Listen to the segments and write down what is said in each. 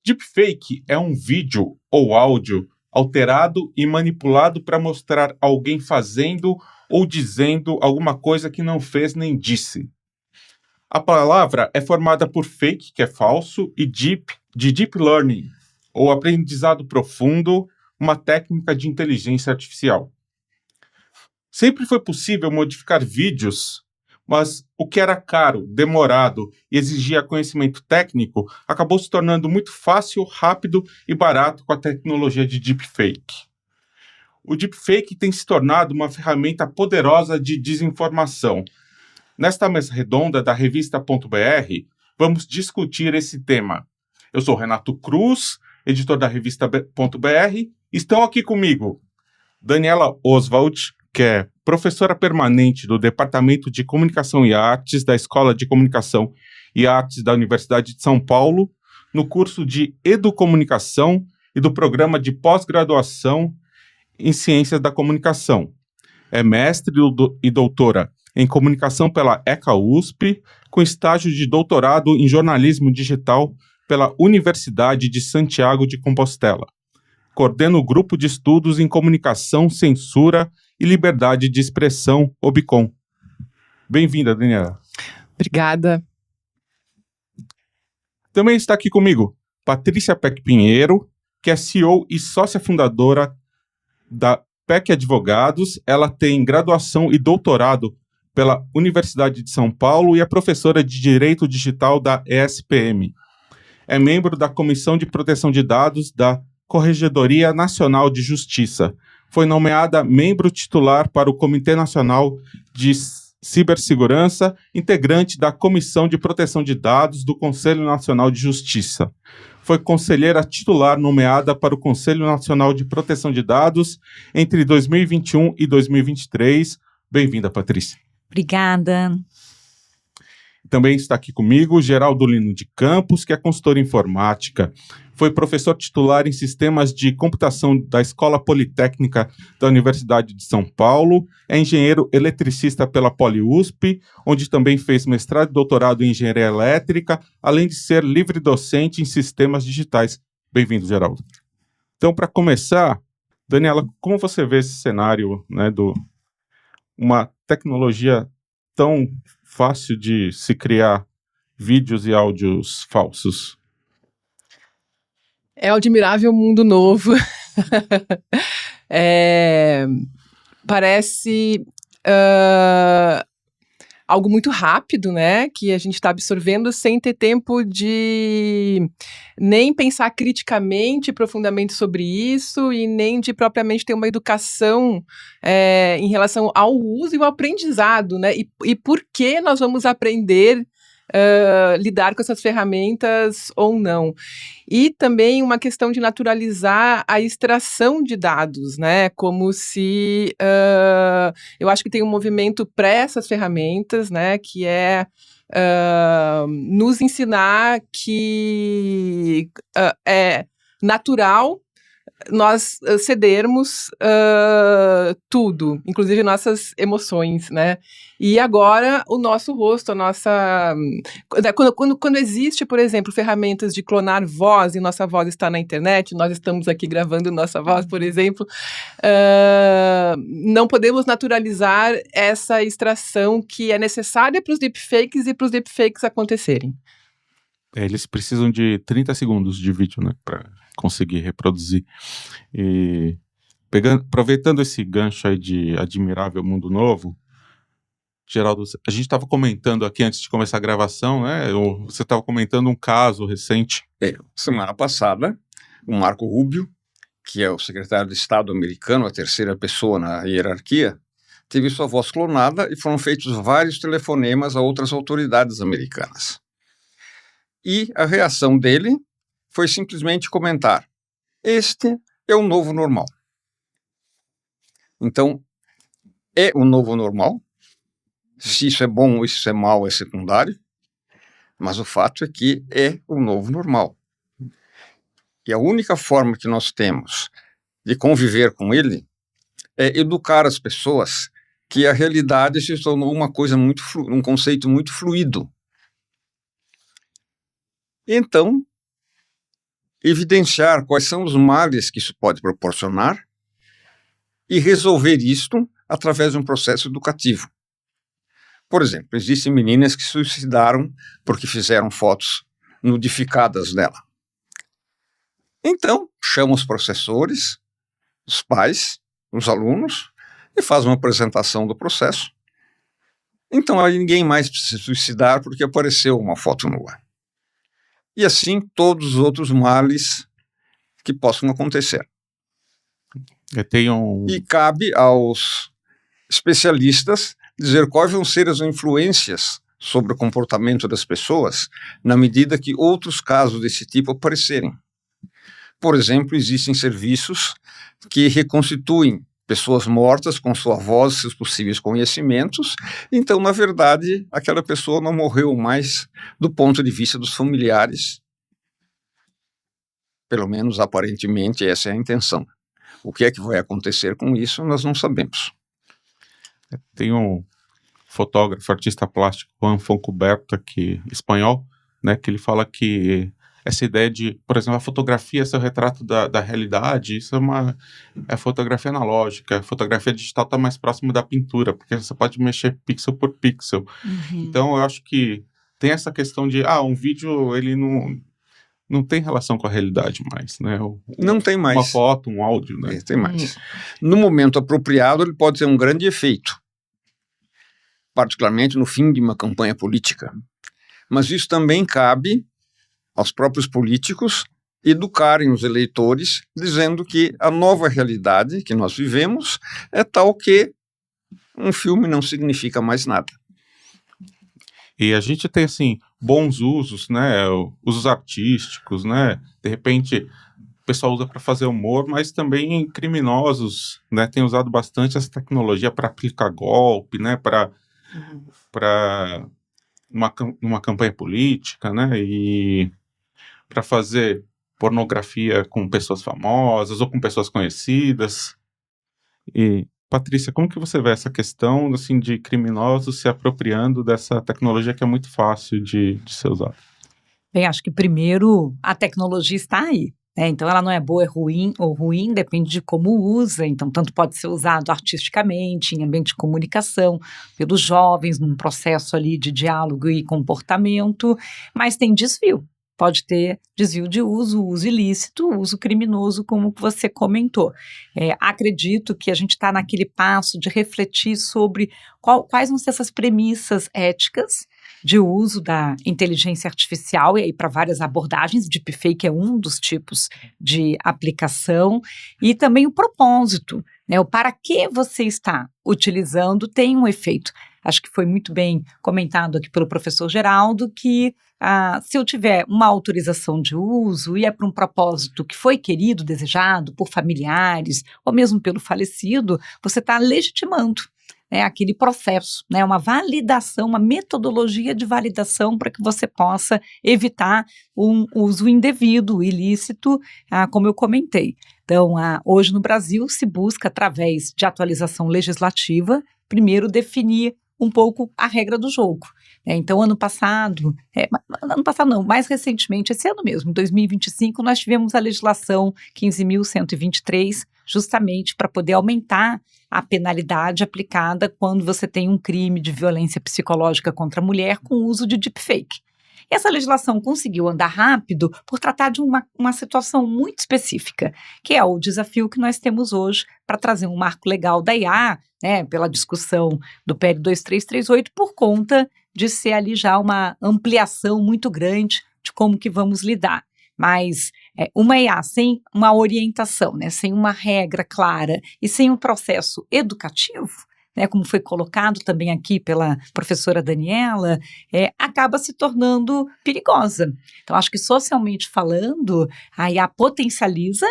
Deepfake é um vídeo ou áudio alterado e manipulado para mostrar alguém fazendo ou dizendo alguma coisa que não fez nem disse. A palavra é formada por fake, que é falso, e deep, de deep learning, ou aprendizado profundo, uma técnica de inteligência artificial. Sempre foi possível modificar vídeos, mas o que era caro, demorado e exigia conhecimento técnico acabou se tornando muito fácil, rápido e barato com a tecnologia de deepfake. O deepfake tem se tornado uma ferramenta poderosa de desinformação. Nesta mesa redonda da revista.br, vamos discutir esse tema. Eu sou Renato Cruz, editor da revista.br. Estão aqui comigo Daniela Oswald, que é professora permanente do Departamento de Comunicação e Artes da Escola de Comunicação e Artes da Universidade de São Paulo, no curso de Educomunicação e do Programa de Pós-Graduação em Ciências da Comunicação. É mestre e doutora em Comunicação pela ECA-USP, com estágio de doutorado em Jornalismo Digital pela Universidade de Santiago de Compostela. Coordena o Grupo de Estudos em Comunicação, Censura e Liberdade de Expressão, OBCOM. Bem-vinda, Daniela. Obrigada. Também está aqui comigo Patrícia Peck Pinheiro, que é CEO e sócia fundadora da Peck Advogados. Ela tem graduação e doutorado pela Universidade de São Paulo e é professora de Direito Digital da ESPM. É membro da Comissão de Proteção de Dados da Corregedoria Nacional de Justiça. Foi nomeada membro titular para o Comitê Nacional de Cibersegurança, integrante da Comissão de Proteção de Dados do Conselho Nacional de Justiça. Foi conselheira titular nomeada para o Conselho Nacional de Proteção de Dados entre 2021 e 2023. Bem-vinda, Patrícia. Obrigada. Também está aqui comigo Geraldo Lino de Campos, que é consultor em informática. Foi professor titular em sistemas de computação da Escola Politécnica da Universidade de São Paulo. É engenheiro eletricista pela PoliUSP, onde também fez mestrado e doutorado em engenharia elétrica, além de ser livre docente em sistemas digitais. Bem-vindo, Geraldo. Então, para começar, Daniela, como você vê esse cenário, né, uma tecnologia tão fácil de se criar vídeos e áudios falsos? É o admirável mundo novo. Parece algo muito rápido, né? Que a gente está absorvendo sem ter tempo de nem pensar criticamente, profundamente sobre isso e nem de propriamente ter uma educação em relação ao uso e ao aprendizado, né? E por que nós vamos aprender lidar com essas ferramentas ou não. E também uma questão de naturalizar a extração de dados, né? Como se eu acho que tem um movimento pré essas ferramentas, né? Que é nos ensinar que é natural nós cedermos tudo, inclusive nossas emoções, né? E agora o nosso rosto, a nossa... Quando existe, por exemplo, ferramentas de clonar voz, e nossa voz está na internet, nós estamos aqui gravando nossa voz, por exemplo, não podemos naturalizar essa extração que é necessária para os deepfakes e para os deepfakes acontecerem. Eles precisam de 30 segundos de vídeo, né, para conseguir reproduzir. E aproveitando esse gancho aí de admirável mundo novo, Geraldo, a gente estava comentando aqui antes de começar a gravação, né? Você estava comentando um caso recente. Semana passada, o Marco Rubio, que é o secretário de Estado americano, a terceira pessoa na hierarquia, teve sua voz clonada e foram feitos vários telefonemas a outras autoridades americanas. E a reação dele foi simplesmente comentar: este é o novo normal. Então, é o novo normal. Se isso é bom ou isso é mal é secundário, mas o fato é que é o novo normal. E a única forma que nós temos de conviver com ele é educar as pessoas que a realidade se tornou uma coisa muito um conceito muito fluido. Então, evidenciar quais são os males que isso pode proporcionar e resolver isto através de um processo educativo. Por exemplo, existem meninas que se suicidaram porque fizeram fotos nudificadas dela. Então, chama os professores, os pais, os alunos e faz uma apresentação do processo. Então, aí ninguém mais precisa se suicidar porque apareceu uma foto nua. E assim, todos os outros males que possam acontecer. E cabe aos especialistas dizer quais vão ser as influências sobre o comportamento das pessoas na medida que outros casos desse tipo aparecerem. Por exemplo, existem serviços que reconstituem pessoas mortas com sua voz e seus possíveis conhecimentos. Então, na verdade, aquela pessoa não morreu mais do ponto de vista dos familiares. Pelo menos, aparentemente, essa é a intenção. O que é que vai acontecer com isso, nós não sabemos. Tem um fotógrafo, artista plástico, Juan Fontcuberta, espanhol, né, que ele fala que essa ideia de, por exemplo, a fotografia é seu retrato da realidade, isso é fotografia analógica, a fotografia digital está mais próximo da pintura, porque você pode mexer pixel por pixel. Então, eu acho que tem essa questão de, um vídeo, ele não tem relação com a realidade mais, né? Não tem mais. Uma foto, um áudio, né? Tem mais. No momento apropriado, ele pode ter um grande efeito, particularmente no fim de uma campanha política. Mas isso também cabe aos próprios políticos educarem os eleitores, dizendo que a nova realidade que nós vivemos é tal que um filme não significa mais nada. E a gente tem, assim, bons usos, né, usos artísticos, né, de repente o pessoal usa para fazer humor, mas também criminosos, né, tem usado bastante essa tecnologia para aplicar golpe, né, para uma campanha política, né, e para fazer pornografia com pessoas famosas ou com pessoas conhecidas. E, Patrícia, como que você vê essa questão, assim, de criminosos se apropriando dessa tecnologia que é muito fácil de ser usada? Bem, acho que primeiro a tecnologia está aí, né? Então ela não é boa, é ruim ou ruim, depende de como usa. Então tanto pode ser usado artisticamente, em ambiente de comunicação, pelos jovens, num processo ali de diálogo e comportamento, mas tem desvio. Pode ter desvio de uso ilícito, uso criminoso, como você comentou. Acredito que a gente está naquele passo de refletir sobre quais vão ser essas premissas éticas de uso da inteligência artificial, e aí para várias abordagens, deepfake é um dos tipos de aplicação, e também o propósito, né? O para que você está utilizando tem um efeito. Acho que foi muito bem comentado aqui pelo professor Geraldo que se eu tiver uma autorização de uso e é para um propósito que foi querido, desejado por familiares ou mesmo pelo falecido, você está legitimando, né, aquele processo, né, uma validação, uma metodologia de validação para que você possa evitar um uso indevido, ilícito, como eu comentei. Então, hoje no Brasil se busca, através de atualização legislativa, primeiro definir um pouco a regra do jogo. Então, ano passado não, mais recentemente, esse ano mesmo, em 2025, nós tivemos a legislação 15.123, justamente para poder aumentar a penalidade aplicada quando você tem um crime de violência psicológica contra a mulher com o uso de deepfake. E essa legislação conseguiu andar rápido por tratar de uma situação muito específica, que é o desafio que nós temos hoje para trazer um marco legal da IA, né, pela discussão do PL 2338, por conta de ser ali já uma ampliação muito grande de como que vamos lidar. Mas uma IA sem uma orientação, né, sem uma regra clara e sem um processo educativo, né, como foi colocado também aqui pela professora Daniela, acaba se tornando perigosa. Então, acho que socialmente falando, a IA potencializa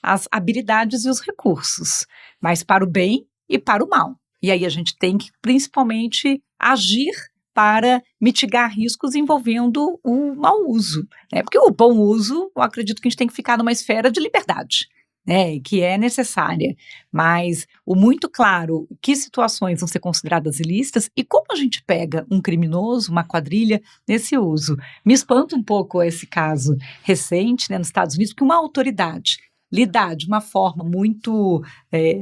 as habilidades e os recursos, mas para o bem e para o mal. E aí a gente tem que, principalmente, agir para mitigar riscos envolvendo o mau uso, né? Porque o bom uso, eu acredito que a gente tem que ficar numa esfera de liberdade, né, que é necessária, mas o muito claro que situações vão ser consideradas ilícitas e como a gente pega um criminoso, uma quadrilha, nesse uso. Me espanta um pouco esse caso recente, né, nos Estados Unidos, que uma autoridade lidar de uma forma muito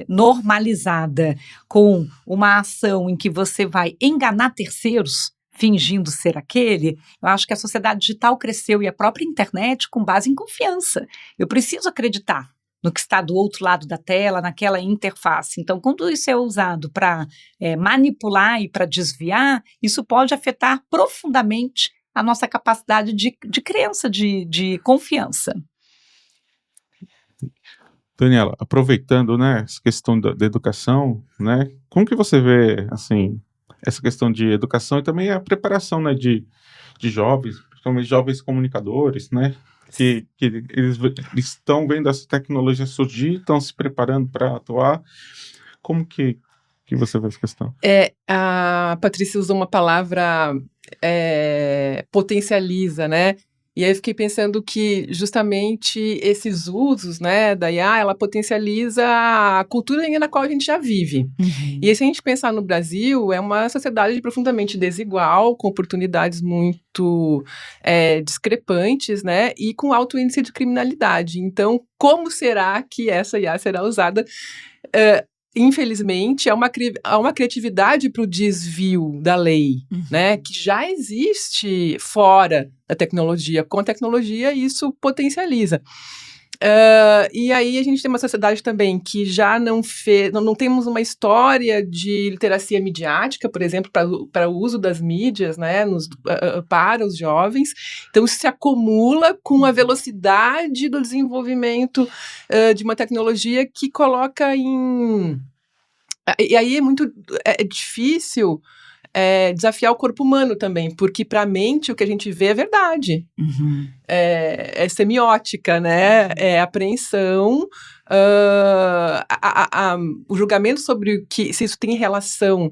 normalizada com uma ação em que você vai enganar terceiros, fingindo ser aquele, eu acho que a sociedade digital cresceu e a própria internet com base em confiança. Eu preciso acreditar no que está do outro lado da tela, naquela interface. Então, quando isso é usado para manipular e para desviar, isso pode afetar profundamente a nossa capacidade de crença, de confiança. Daniela, aproveitando, né, essa questão da educação, né, como que você vê, assim, essa questão de educação e também a preparação, né, de jovens, principalmente jovens comunicadores, né, que eles estão vendo essa tecnologia surgir, estão se preparando para atuar. Como que você vê essa questão? A Patrícia usou uma palavra potencializa, né? E aí eu fiquei pensando que justamente esses usos, né, da IA, ela potencializa a cultura na qual a gente já vive. Uhum. E aí, se a gente pensar no Brasil, é uma sociedade profundamente desigual, com oportunidades muito discrepantes, né, e com alto índice de criminalidade. Então, como será que essa IA será usada? Infelizmente, há uma criatividade para o desvio da lei, né, que já existe fora da tecnologia. Com a tecnologia, isso potencializa. E aí a gente tem uma sociedade também que já não temos uma história de literacia midiática, por exemplo, para o uso das mídias, né, para os jovens. Então isso se acumula com a velocidade do desenvolvimento de uma tecnologia que coloca em... E aí é difícil desafiar o corpo humano também, porque para a mente o que a gente vê é verdade. Uhum. É semiótica, né? É apreensão. O julgamento sobre se isso tem relação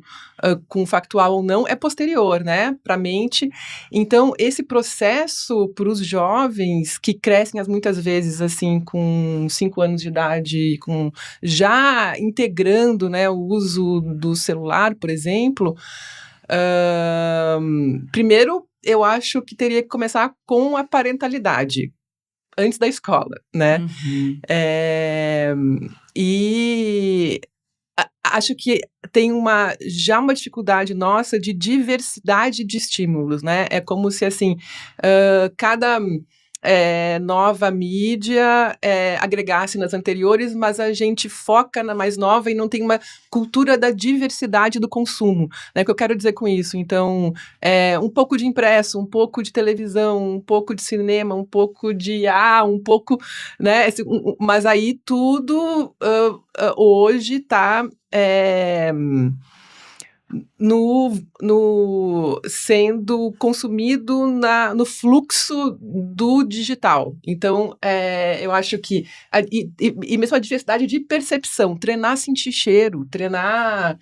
com o factual ou não é posterior, né? Para a mente. Então, esse processo para os jovens que crescem muitas vezes assim com 5 anos de idade, já integrando, né, o uso do celular, por exemplo, primeiro, eu acho que teria que começar com a parentalidade, antes da escola, né? Uhum. E acho que tem já uma dificuldade nossa de diversidade de estímulos, né? É como se, assim, cada nova mídia agregasse nas anteriores, mas a gente foca na mais nova e não tem uma cultura da diversidade do consumo, né? O que eu quero dizer com isso? Então, um pouco de impresso, um pouco de televisão, um pouco de cinema, um pouco de um pouco, né? Mas aí tudo hoje está sendo consumido no fluxo do digital. Então, eu acho que... E mesmo a diversidade de percepção, treinar sentir cheiro, treinar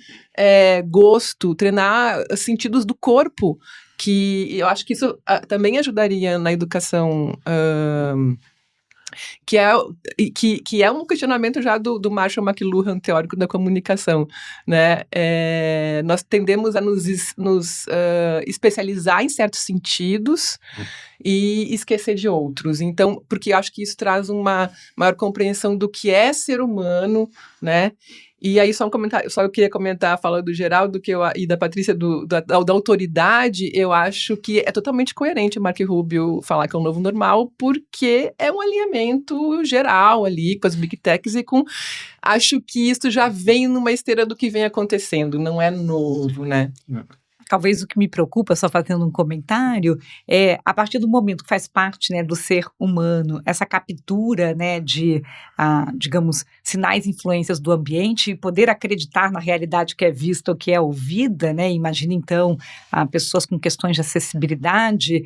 gosto, treinar sentidos do corpo, que eu acho que isso também ajudaria na educação... Que é um questionamento já do Marshall McLuhan, teórico da comunicação, né? Nós tendemos a nos especializar em certos sentidos e esquecer de outros. Então, porque eu acho que isso traz uma maior compreensão do que é ser humano, né? E aí, só um comentário, eu queria comentar, falando do Geraldo e da Patrícia, da autoridade, eu acho que é totalmente coerente o Mark Rubio falar que é um novo normal, porque é um alinhamento geral ali com as Big Techs e acho que isso já vem numa esteira do que vem acontecendo, não é novo, né? Talvez o que me preocupa, só fazendo um comentário, a partir do momento que faz parte, né, do ser humano, essa captura, né, de, digamos, sinais e influências do ambiente e poder acreditar na realidade que é vista ou que é ouvida, né, imagina então pessoas com questões de acessibilidade,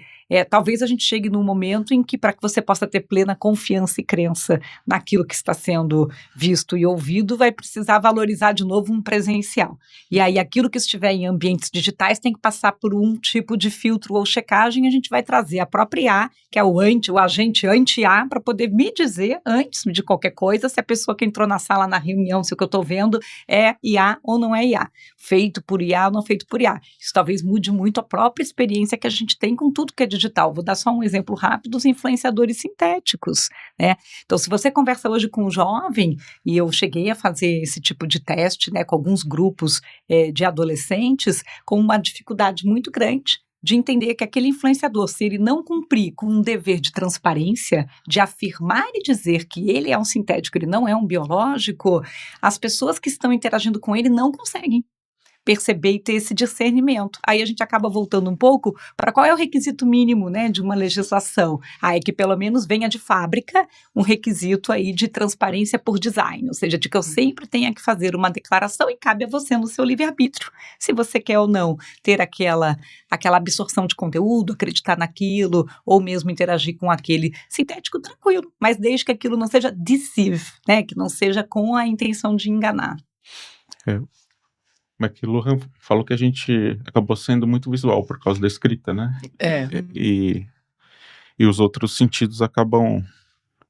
talvez a gente chegue num momento em que, para que você possa ter plena confiança e crença naquilo que está sendo visto e ouvido, vai precisar valorizar de novo um presencial. E aí aquilo que estiver em ambientes digitais tem que passar por um tipo de filtro ou checagem. A gente vai trazer a própria IA, que é o agente anti-IA, para poder me dizer, antes de qualquer coisa, se a pessoa que entrou na sala, na reunião, se o que eu estou vendo é IA ou não é IA, feito por IA ou não feito por IA. Isso talvez mude muito a própria experiência que a gente tem com tudo que é digital. Vou dar só um exemplo rápido dos influenciadores sintéticos, né? Então, se você conversa hoje com um jovem, e eu cheguei a fazer esse tipo de teste, né, com alguns grupos de adolescentes, com uma dificuldade muito grande de entender que aquele influenciador, se ele não cumprir com um dever de transparência, de afirmar e dizer que ele é um sintético, ele não é um biológico, as pessoas que estão interagindo com ele não conseguem perceber e ter esse discernimento. Aí a gente acaba voltando um pouco para qual é o requisito mínimo, né, de uma legislação. É que pelo menos venha de fábrica um requisito aí de transparência por design, ou seja, de que eu sempre tenha que fazer uma declaração e cabe a você no seu livre-arbítrio, se você quer ou não ter aquela absorção de conteúdo, acreditar naquilo, ou mesmo interagir com aquele sintético, tranquilo, mas desde que aquilo não seja deceive, né, que não seja com a intenção de enganar. McLuhan falou que a gente acabou sendo muito visual por causa da escrita, né? E os outros sentidos acabam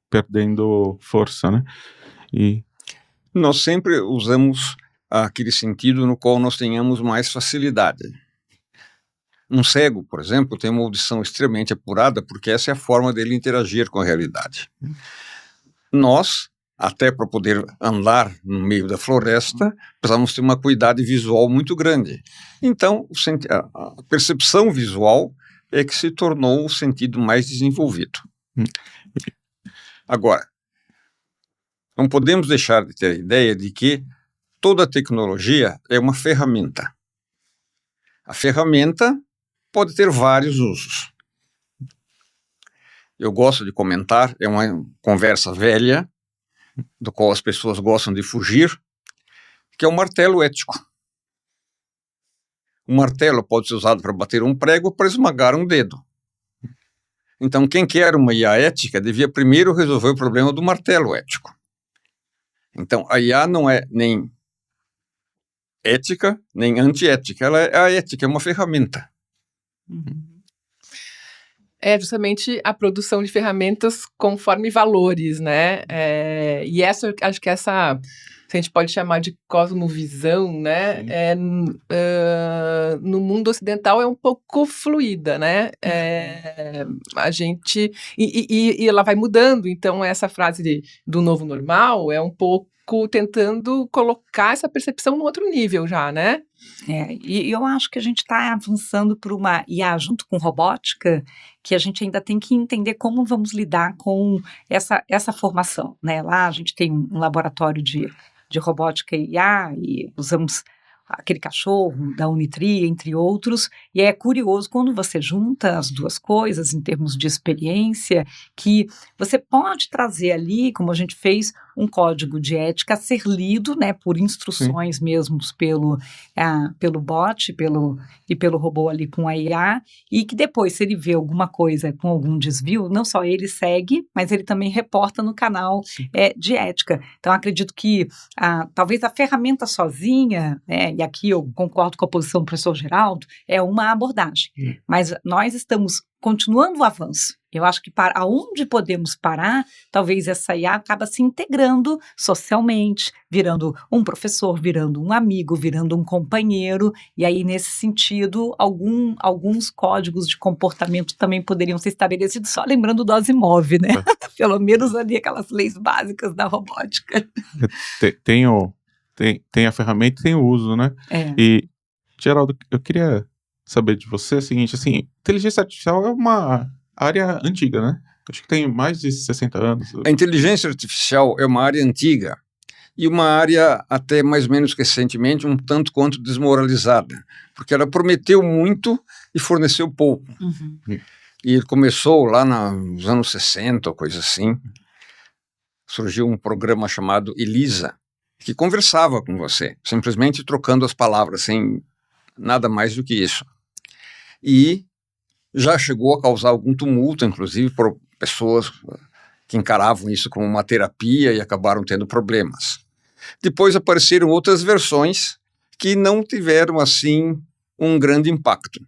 perdendo força, né? E nós sempre usamos aquele sentido no qual nós tenhamos mais facilidade. Um cego, por exemplo, tem uma audição extremamente apurada porque essa é a forma dele interagir com a realidade. Nós, até para poder andar no meio da floresta, precisamos ter uma acuidade visual muito grande. Então, a percepção visual é que se tornou o sentido mais desenvolvido. Agora, não podemos deixar de ter a ideia de que toda tecnologia é uma ferramenta. A ferramenta pode ter vários usos. Eu gosto de comentar, é uma conversa velha, do qual as pessoas gostam de fugir, que é o martelo ético. O martelo pode ser usado para bater um prego ou para esmagar um dedo. Então, quem quer uma IA ética devia primeiro resolver o problema do martelo ético. Então, a IA não é nem ética, nem antiética. Ela é a ética, é uma ferramenta. É justamente a produção de ferramentas conforme valores, né? E acho que essa, se a gente pode chamar de cosmovisão, né? No mundo ocidental é um pouco fluida, né? A gente... E ela vai mudando, então essa frase do novo normal é um pouco tentando colocar essa percepção no outro nível já, né? E eu acho que a gente está avançando por uma IA junto com robótica, que a gente ainda tem que entender como vamos lidar com essa formação, né? Lá a gente tem um laboratório de robótica e IA e usamos aquele cachorro da Unitri, entre outros, e é curioso quando você junta as duas coisas em termos de experiência, que você pode trazer ali, como a gente fez, um código de ética a ser lido, né, por instruções mesmo pelo bot e pelo robô ali com a IA, e que depois, se ele vê alguma coisa com algum desvio, não só ele segue, mas ele também reporta no canal de ética. Então, acredito que talvez a ferramenta sozinha, né, e aqui eu concordo com a posição do professor Geraldo, é uma abordagem, mas nós estamos continuando o avanço. Eu acho que aonde podemos parar, talvez essa IA acaba se integrando socialmente, virando um professor, virando um amigo, virando um companheiro, e aí nesse sentido, alguns códigos de comportamento também poderiam ser estabelecidos, só lembrando do Asimov, né? Pelo menos ali aquelas leis básicas da robótica. Tem a ferramenta e tem o uso, né? E, Geraldo, eu queria saber de você o seguinte, assim, inteligência artificial é uma área antiga, né? Acho que tem mais de 60 anos. A inteligência artificial é uma área antiga e uma área até mais ou menos recentemente um tanto quanto desmoralizada, porque ela prometeu muito e forneceu pouco. E começou lá nos anos 60, ou coisa assim, surgiu um programa chamado Elisa, que conversava com você, simplesmente trocando as palavras, sem nada mais do que isso. E já chegou a causar algum tumulto, inclusive por pessoas que encaravam isso como uma terapia e acabaram tendo problemas. Depois apareceram outras versões que não tiveram, assim, um grande impacto.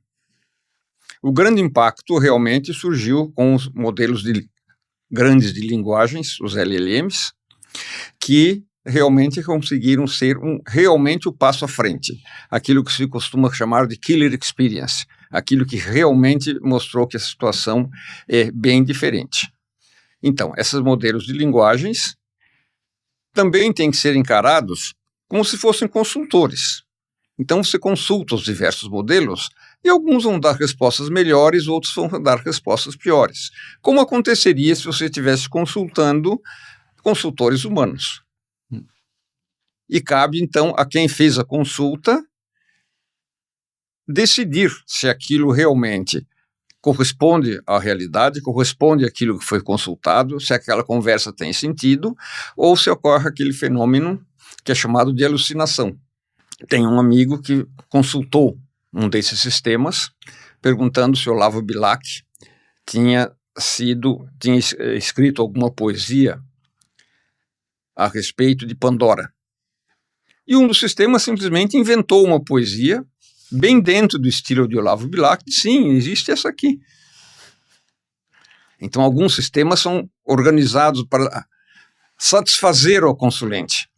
O grande impacto realmente surgiu com os modelos grandes de linguagens, os LLMs, que realmente conseguiram ser realmente o passo à frente. Aquilo que se costuma chamar de killer experience. Aquilo que realmente mostrou que a situação é bem diferente. Então, esses modelos de linguagens também têm que ser encarados como se fossem consultores. Então, você consulta os diversos modelos e alguns vão dar respostas melhores, outros vão dar respostas piores. Como aconteceria se você estivesse consultando consultores humanos? E cabe, então, a quem fez a consulta decidir se aquilo realmente corresponde à realidade, corresponde àquilo que foi consultado, se aquela conversa tem sentido, ou se ocorre aquele fenômeno que é chamado de alucinação. Tem um amigo que consultou um desses sistemas, perguntando se Olavo Bilac tinha escrito alguma poesia a respeito de Pandora. E um dos sistemas simplesmente inventou uma poesia bem dentro do estilo de Olavo Bilac. Sim, existe essa aqui. Então, alguns sistemas são organizados para satisfazer o consulente.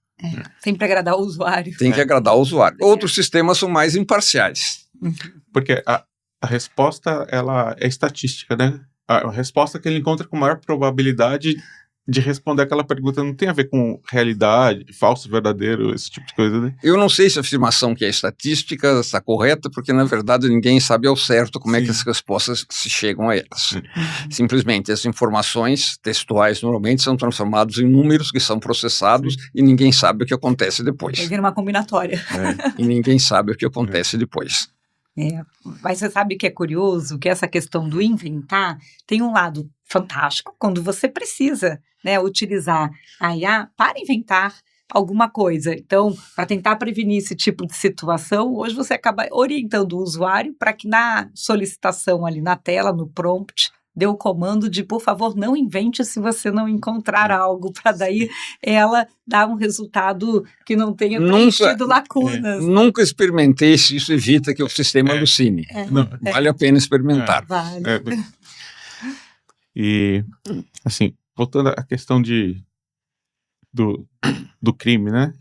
Sempre agradar o usuário. Tem que agradar o usuário. Outros sistemas são mais imparciais. Porque a resposta, ela é estatística, né? A resposta que ele encontra com maior probabilidade de responder aquela pergunta não tem a ver com realidade, falso, verdadeiro, esse tipo de coisa, né? Eu não sei se a afirmação que é estatística está correta, porque, na verdade, ninguém sabe ao certo como é que as respostas se chegam a elas. Simplesmente, as informações textuais normalmente são transformadas em números que são processados e ninguém sabe o que acontece depois. Aí vira uma combinatória. E ninguém sabe o que acontece depois. Mas você sabe que é curioso que essa questão do inventar tem um lado fantástico quando você precisa, né, utilizar a IA para inventar alguma coisa. Então, para tentar prevenir esse tipo de situação, hoje você acaba orientando o usuário para que na solicitação ali na tela, no prompt, dê o comando de, por favor, não invente se você não encontrar algo, para daí ela dar um resultado que não tenha preenchido lacunas. Nunca experimentei se isso evita que o sistema alucine. Vale a pena experimentar. Vale. E, assim, voltando à questão do crime, né?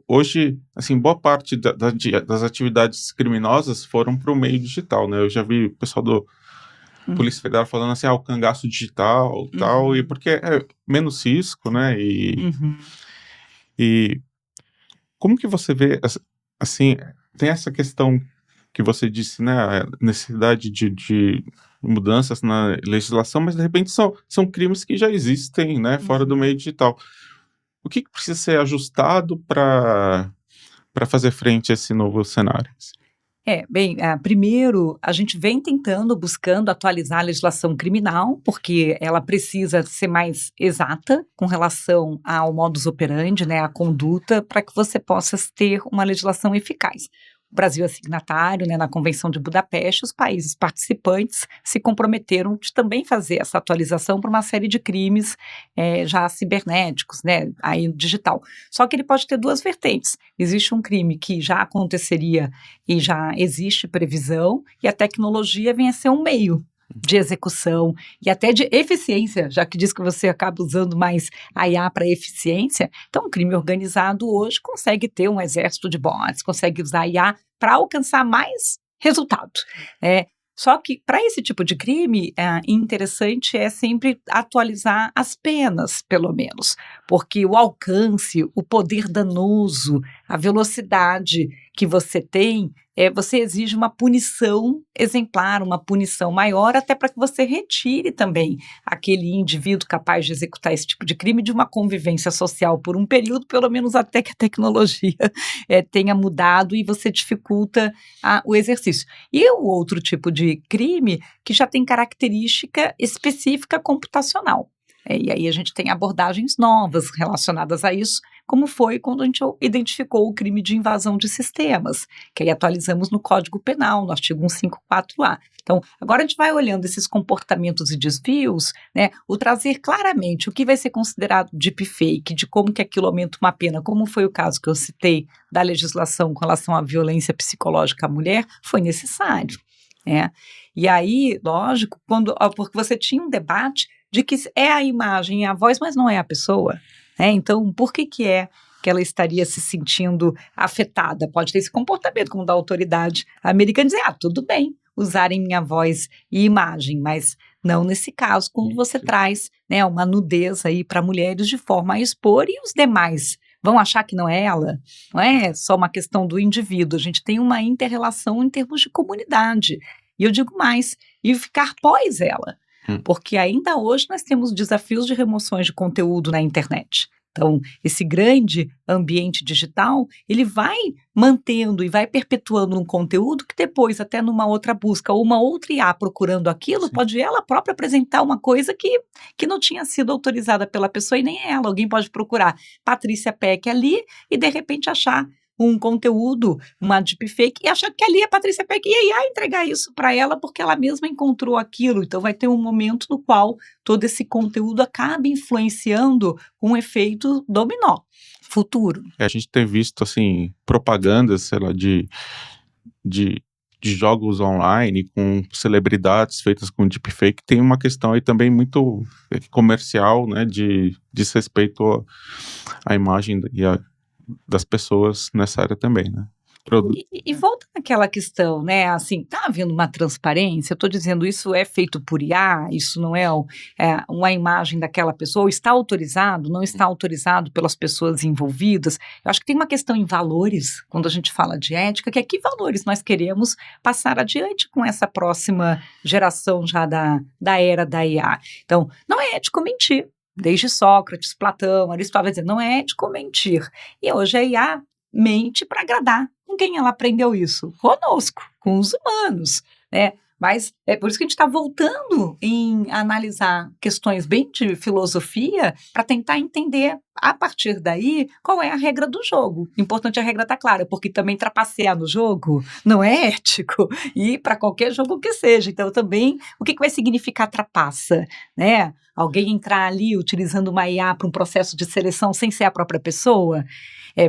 Hoje, assim, boa parte das atividades criminosas foram para o meio digital, né? Eu já vi o pessoal do Polícia Federal falando assim, o cangaço digital, tal, e porque é menos risco, né? E como que você vê, assim, tem essa questão que você disse, né? A necessidade de mudanças na legislação, mas de repente são crimes que já existem, né? Fora do meio digital. O que precisa ser ajustado para fazer frente a esse novo cenário? Primeiro, a gente vem buscando atualizar a legislação criminal, porque ela precisa ser mais exata com relação ao modus operandi, né, à conduta, para que você possa ter uma legislação eficaz. O Brasil é signatário, né, na Convenção de Budapeste, os países participantes se comprometeram de também fazer essa atualização para uma série de crimes já cibernéticos, né, aí digital. Só que ele pode ter duas vertentes. Existe um crime que já aconteceria e já existe previsão, e a tecnologia vem a ser um meio de execução e até de eficiência, já que diz que você acaba usando mais a IA para eficiência. Então, o crime organizado hoje consegue ter um exército de bots, consegue usar a IA para alcançar mais resultado. Só que, para esse tipo de crime, interessante é sempre atualizar as penas, pelo menos, porque o alcance, o poder danoso, a velocidade que você tem, você exige uma punição exemplar, uma punição maior, até para que você retire também aquele indivíduo capaz de executar esse tipo de crime de uma convivência social por um período, pelo menos até que a tecnologia tenha mudado e você dificulta o exercício. E o outro tipo de crime que já tem característica específica computacional. E aí a gente tem abordagens novas relacionadas a isso, como foi quando a gente identificou o crime de invasão de sistemas, que aí atualizamos no Código Penal, no artigo 154A. Então, agora a gente vai olhando esses comportamentos e desvios, né, o trazer claramente o que vai ser considerado deepfake, de como que aquilo aumenta uma pena, como foi o caso que eu citei da legislação com relação à violência psicológica à mulher, foi necessário. E aí, lógico, porque você tinha um debate de que é a imagem e a voz, mas não é a pessoa. Então, por que ela estaria se sentindo afetada? Pode ter esse comportamento como da autoridade americana, dizer, tudo bem usarem minha voz e imagem, mas não nesse caso, quando você traz, né, uma nudez aí para mulheres de forma a expor, e os demais vão achar que não é ela, não é só uma questão do indivíduo, a gente tem uma inter-relação em termos de comunidade, e eu digo mais, e ficar pós ela, porque ainda hoje nós temos desafios de remoções de conteúdo na internet. Então, esse grande ambiente digital, ele vai mantendo e vai perpetuando um conteúdo que depois, até numa outra busca, ou uma outra IA procurando aquilo, pode ela própria apresentar uma coisa que não tinha sido autorizada pela pessoa e nem ela. Alguém pode procurar Patrícia Peck ali e, de repente, achar um conteúdo, uma deepfake, e achar que ali é Patrícia Peck, e a IA entregar isso para ela porque ela mesma encontrou aquilo. Então vai ter um momento no qual todo esse conteúdo acaba influenciando um efeito dominó futuro. A gente tem visto, assim, propagandas, sei lá, de jogos online com celebridades feitas com deepfake. Tem uma questão aí também muito comercial, né, de desrespeito à imagem das pessoas nessa área também, né? E volta naquela questão, né, assim, tá havendo uma transparência, eu estou dizendo isso é feito por IA, isso não é uma imagem daquela pessoa, está autorizado, não está autorizado pelas pessoas envolvidas. Eu acho que tem uma questão em valores, quando a gente fala de ética, que é que valores nós queremos passar adiante com essa próxima geração já da era da IA. Então, não é ético mentir. Desde Sócrates, Platão, Aristóteles, dizendo, não é ético mentir. E hoje a IA mente para agradar. Com quem ela aprendeu isso? Conosco, com os humanos, né? Mas é por isso que a gente está voltando em analisar questões bem de filosofia para tentar entender, a partir daí, qual é a regra do jogo. Importante a regra estar clara, porque também trapacear no jogo não é ético, e para qualquer jogo que seja. Então, também, o que vai significar trapaça, né? Alguém entrar ali utilizando uma IA para um processo de seleção sem ser a própria pessoa,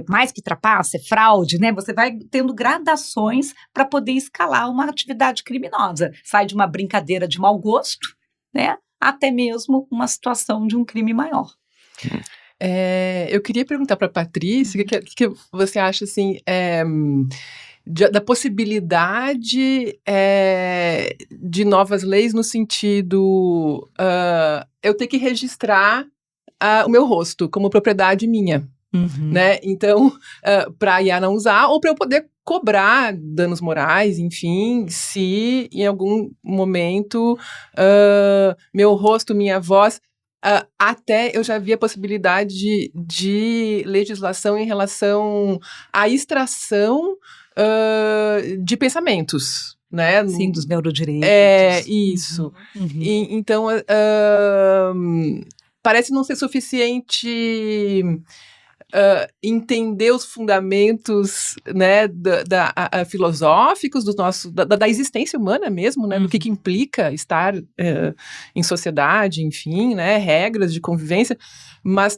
mais que trapaça, é fraude, né? Você vai tendo gradações para poder escalar uma atividade criminosa. Sai de uma brincadeira de mau gosto, né? Até mesmo uma situação de um crime maior. Eu queria perguntar para a Patrícia, o que você acha, assim, da possibilidade de novas leis no sentido eu ter que registrar o meu rosto como propriedade minha, né? Então, para a IA não usar, ou para eu poder cobrar danos morais, enfim, se em algum momento meu rosto, minha voz... até eu já vi a possibilidade de legislação em relação à extração de pensamentos, né? Sim, dos neurodireitos. Isso. Então, parece não ser suficiente entender os fundamentos, né, filosóficos da existência humana mesmo, né, do que implica estar em sociedade, enfim, né, regras de convivência, mas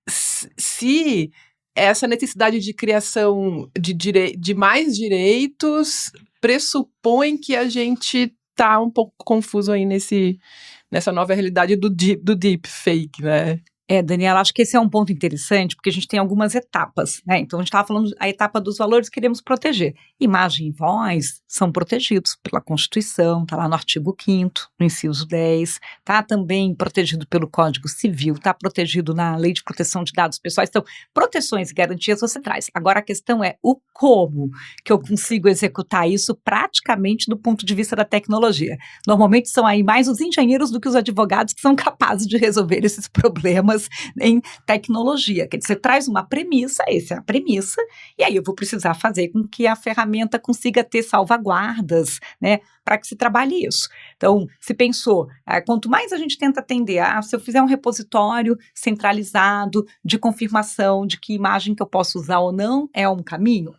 se essa necessidade de criação de mais direitos pressupõe que a gente está um pouco confuso aí nessa nova realidade do deepfake, né? Daniela, acho que esse é um ponto interessante, porque a gente tem algumas etapas, né? Então, a gente estava falando a etapa dos valores que queremos proteger. Imagem e voz são protegidos pela Constituição, está lá no artigo 5º, no inciso 10, está também protegido pelo Código Civil, está protegido na Lei de Proteção de Dados Pessoais. Então, proteções e garantias você traz. Agora, a questão é o como que eu consigo executar isso praticamente do ponto de vista da tecnologia. Normalmente são aí mais os engenheiros do que os advogados que são capazes de resolver esses problemas formadas em tecnologia. Quer dizer, você traz uma premissa, essa é a premissa, e aí eu vou precisar fazer com que a ferramenta consiga ter salvaguardas, né, para que se trabalhe isso. Então, se pensou, quanto mais a gente tenta atender, se eu fizer um repositório centralizado de confirmação de que imagem que eu posso usar ou não é um caminho?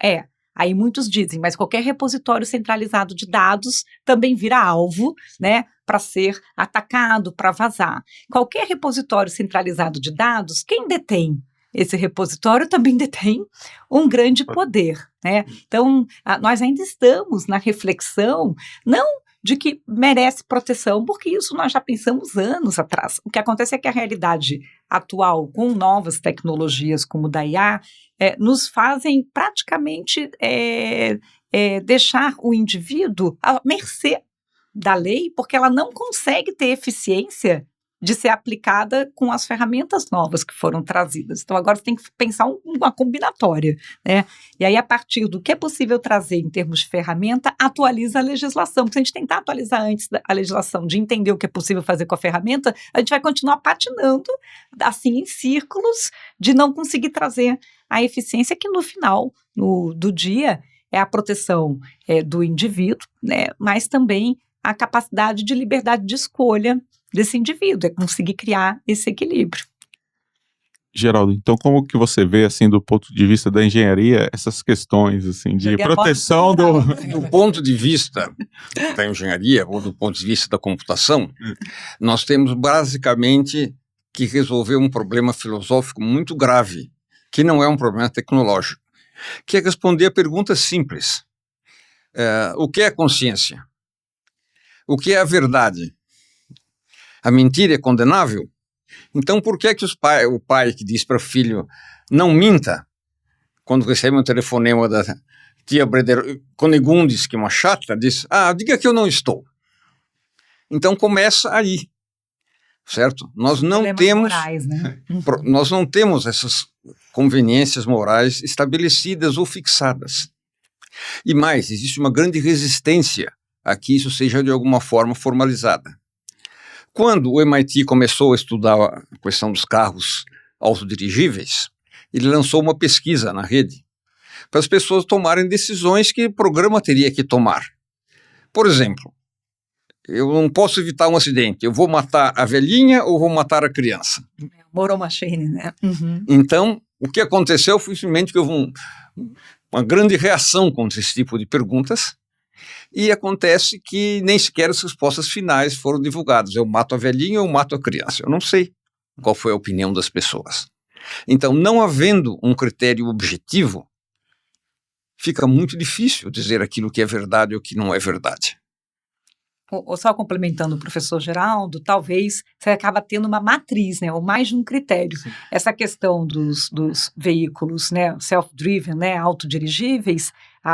Aí muitos dizem, mas qualquer repositório centralizado de dados também vira alvo, né, para ser atacado, para vazar. Qualquer repositório centralizado de dados, quem detém esse repositório também detém um grande poder, né? Então, nós ainda estamos na reflexão, não de que merece proteção, porque isso nós já pensamos anos atrás. O que acontece é que a realidade atual, com novas tecnologias como o da IA, nos fazem praticamente deixar o indivíduo à mercê da lei, porque ela não consegue ter eficiência de ser aplicada com as ferramentas novas que foram trazidas. Então, agora você tem que pensar uma combinatória, né? E aí, a partir do que é possível trazer em termos de ferramenta, atualiza a legislação. Porque se a gente tentar atualizar antes a legislação, de entender o que é possível fazer com a ferramenta, a gente vai continuar patinando, assim, em círculos, de não conseguir trazer a eficiência que, no final do dia, é a proteção do indivíduo, né? Mas também a capacidade de liberdade de escolha desse indivíduo, é conseguir criar esse equilíbrio. Geraldo, então como que você vê, assim, do ponto de vista da engenharia, essas questões, assim, de proteção do ponto de vista da engenharia, ou do ponto de vista da computação, nós temos basicamente que resolver um problema filosófico muito grave, que não é um problema tecnológico, que é responder a perguntas simples. O que é consciência? O que é a verdade? A mentira é condenável? Então, por que o pai que diz para o filho, não minta, quando recebe um telefonema da tia Conegundes, que é uma chata, diz, diga que eu não estou. Então, começa aí, certo? Nós não temos morais, né? Nós não temos essas conveniências morais estabelecidas ou fixadas. E mais, existe uma grande resistência a que isso seja de alguma forma formalizada. Quando o MIT começou a estudar a questão dos carros autodirigíveis, ele lançou uma pesquisa na rede para as pessoas tomarem decisões que o programa teria que tomar. Por exemplo, eu não posso evitar um acidente, eu vou matar a velhinha ou vou matar a criança? Moral machine, né? Uhum. Então, o que aconteceu foi simplesmente que houve uma grande reação contra esse tipo de perguntas. E acontece que nem sequer as respostas finais foram divulgadas. Eu mato a velhinha ou eu mato a criança? Eu não sei qual foi a opinião das pessoas. Então, não havendo um critério objetivo, fica muito difícil dizer aquilo que é verdade ou o que não é verdade. Ou só complementando o professor Geraldo, talvez você acaba tendo uma matriz, né, ou mais de um critério. Sim. Essa questão dos veículos, né, self-driven, né, autodirigíveis,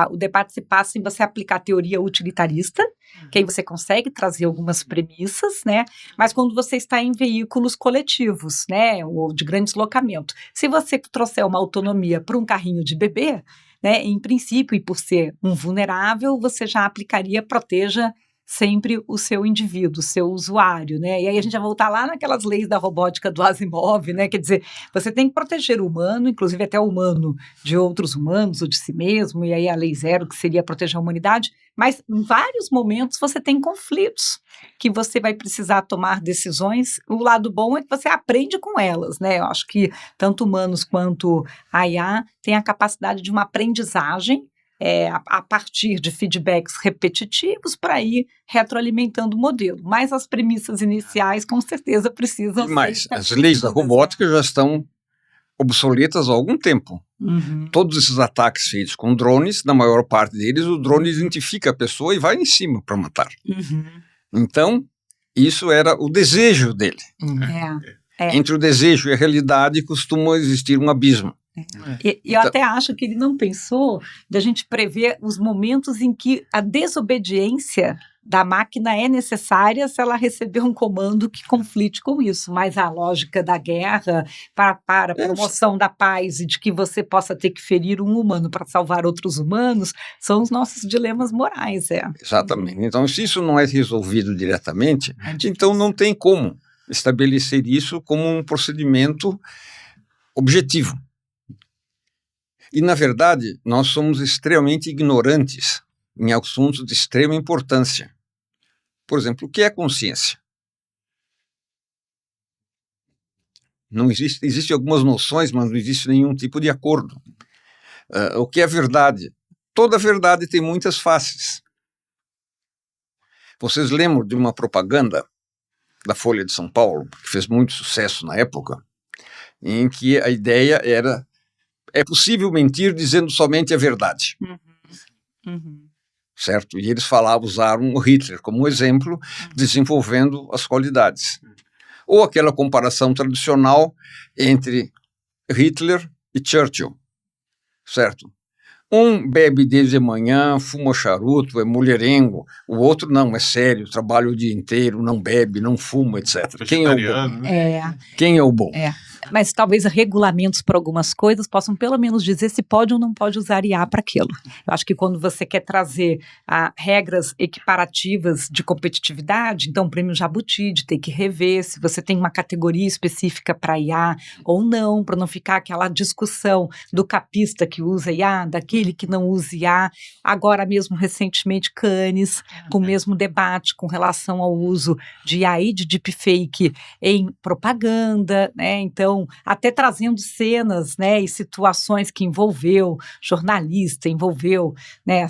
o debate se passa em você aplicar a teoria utilitarista, que aí você consegue trazer algumas premissas, né, mas quando você está em veículos coletivos, né, ou de grande deslocamento, se você trouxer uma autonomia para um carrinho de bebê, né, em princípio, e por ser um vulnerável, você já aplicaria proteja sempre o seu indivíduo, o seu usuário, né? E aí a gente vai voltar lá naquelas leis da robótica do Asimov, né? Quer dizer, você tem que proteger o humano, inclusive até o humano de outros humanos ou de si mesmo, e aí a lei zero, que seria proteger a humanidade, mas em vários momentos você tem conflitos que você vai precisar tomar decisões. O lado bom é que você aprende com elas, né? Eu acho que tanto humanos quanto a IA têm a capacidade de uma aprendizagem a partir de feedbacks repetitivos para ir retroalimentando o modelo. Mas as premissas iniciais, com certeza, precisam ser... As leis da robótica já estão obsoletas há algum tempo. Uhum. Todos esses ataques feitos com drones, na maior parte deles, o drone identifica a pessoa e vai em cima para matar. Uhum. Então, isso era o desejo dele. Entre o desejo e a realidade costuma existir um abismo. E eu até acho que ele não pensou de a gente prever os momentos em que a desobediência da máquina é necessária se ela receber um comando que conflite com isso, mas a lógica da guerra para a promoção da paz e de que você possa ter que ferir um humano para salvar outros humanos são os nossos dilemas morais. Exatamente. Então, se isso não é resolvido diretamente, então não tem como estabelecer isso como um procedimento objetivo. E, na verdade, nós somos extremamente ignorantes em assuntos de extrema importância. Por exemplo, o que é consciência? Não existem algumas noções, mas não existe nenhum tipo de acordo. O que é verdade? Toda verdade tem muitas faces. Vocês lembram de uma propaganda da Folha de São Paulo, que fez muito sucesso na época, em que a ideia era: é possível mentir dizendo somente a verdade. Certo? E eles usaram o Hitler como exemplo, desenvolvendo as qualidades. Ou aquela comparação tradicional entre Hitler e Churchill, certo? Um bebe desde manhã, fuma charuto, é mulherengo, o outro não, é sério, trabalha o dia inteiro, não bebe, não fuma, etc. Quem é o bom? Quem é o bom? Mas talvez regulamentos para algumas coisas possam pelo menos dizer se pode ou não pode usar IA para aquilo. Eu acho que quando você quer trazer regras equiparativas de competitividade, então o prêmio Jabuti, de ter que rever se você tem uma categoria específica para IA ou não, para não ficar aquela discussão do capista que usa IA, daquele que não usa IA. Agora mesmo, recentemente, Cannes, com o mesmo debate com relação ao uso de IA e de deepfake em propaganda, né? Então, até trazendo cenas, né, e situações que envolveu jornalista, envolveu, né,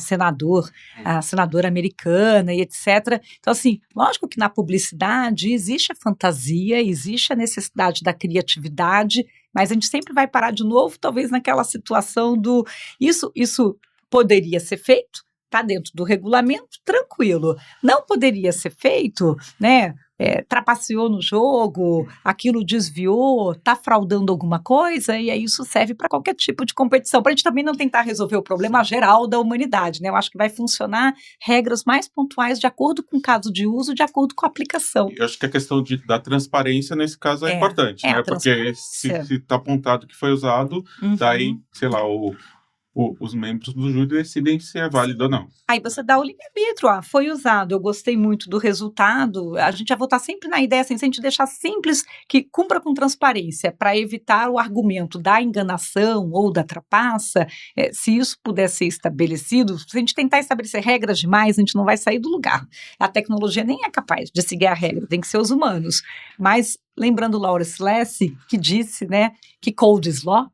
a senadora americana e etc. Então, assim, lógico que na publicidade existe a fantasia, existe a necessidade da criatividade, mas a gente sempre vai parar de novo, talvez naquela situação do isso poderia ser feito, está dentro do regulamento, tranquilo. Não poderia ser feito, né? Trapaceou no jogo, aquilo desviou, está fraudando alguma coisa, e aí isso serve para qualquer tipo de competição, para a gente também não tentar resolver o problema geral da humanidade, né? Eu acho que vai funcionar regras mais pontuais de acordo com o caso de uso, de acordo com a aplicação. Eu acho que a questão da transparência nesse caso é importante, né? Porque se está apontado que foi usado, daí, sei lá, os membros do júri decidem se é válido ou não. Aí você dá o livre-arbítrio, foi usado, eu gostei muito do resultado, a gente vai voltar sempre na ideia, assim, se a gente deixar simples, que cumpra com transparência, para evitar o argumento da enganação ou da trapaça, se isso puder ser estabelecido, se a gente tentar estabelecer regras demais, a gente não vai sair do lugar. A tecnologia nem é capaz de seguir a regra, tem que ser os humanos. Mas, lembrando Lawrence Lessig, que disse, né, que code is law,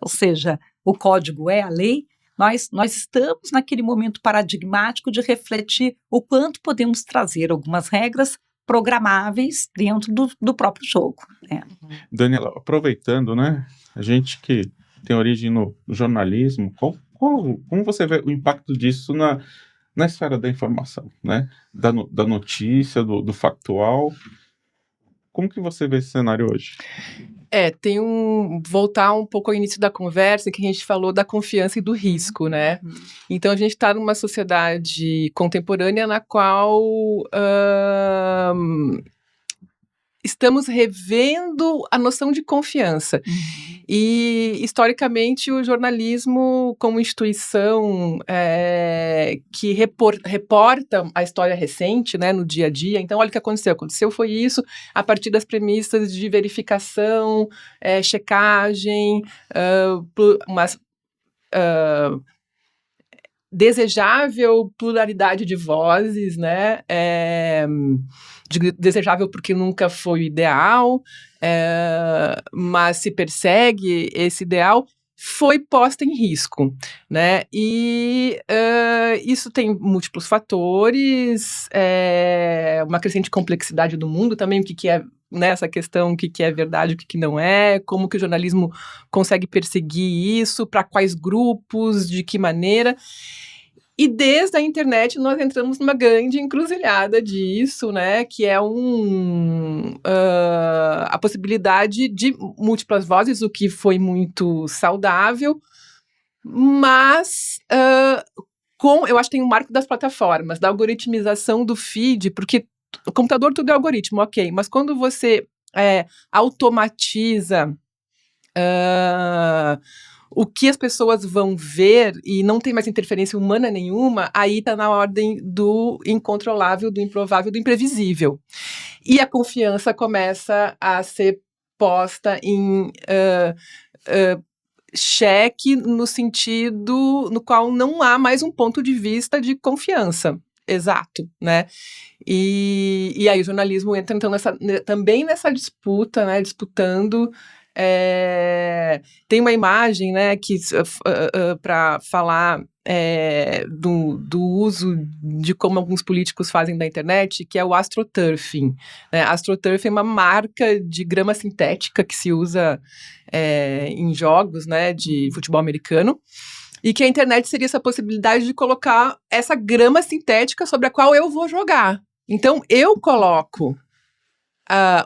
ou seja, o código é a lei, nós estamos naquele momento paradigmático de refletir o quanto podemos trazer algumas regras programáveis dentro do próprio jogo. Né? Daniela, aproveitando, né, a gente que tem origem no jornalismo, como você vê o impacto disso na esfera da informação, né, da notícia, do factual? Como que você vê esse cenário hoje? Voltar um pouco ao início da conversa, que a gente falou da confiança e do risco, né? Então, a gente está numa sociedade contemporânea na qual estamos revendo a noção de confiança. E, historicamente, o jornalismo como instituição que reporta a história recente, né, no dia a dia. Então, olha o que aconteceu. Foi isso a partir das premissas de verificação, checagem, desejável pluralidade de vozes, né? Desejável porque nunca foi o ideal, mas se persegue esse ideal, foi posta em risco, né? E isso tem múltiplos fatores, uma crescente complexidade do mundo também, o que é nessa questão, o que é verdade, o que não é, como que o jornalismo consegue perseguir isso, para quais grupos, de que maneira. E desde a internet nós entramos numa grande encruzilhada disso, né, que é a possibilidade de múltiplas vozes, o que foi muito saudável, mas eu acho que tem um marco das plataformas, da algoritmização do feed, porque o computador tudo é algoritmo, ok, mas quando você automatiza o que as pessoas vão ver e não tem mais interferência humana nenhuma, aí está na ordem do incontrolável, do improvável, do imprevisível. E a confiança começa a ser posta em xeque no sentido no qual não há mais um ponto de vista de confiança exato, né? E aí o jornalismo entra então também nessa disputa, né? Disputando. Tem uma imagem, né, que para falar do uso de como alguns políticos fazem da internet, que é o astroturfing. Né? Astroturfing é uma marca de grama sintética que se usa em jogos, né, de futebol americano, e que a internet seria essa possibilidade de colocar essa grama sintética sobre a qual eu vou jogar. Então, eu coloco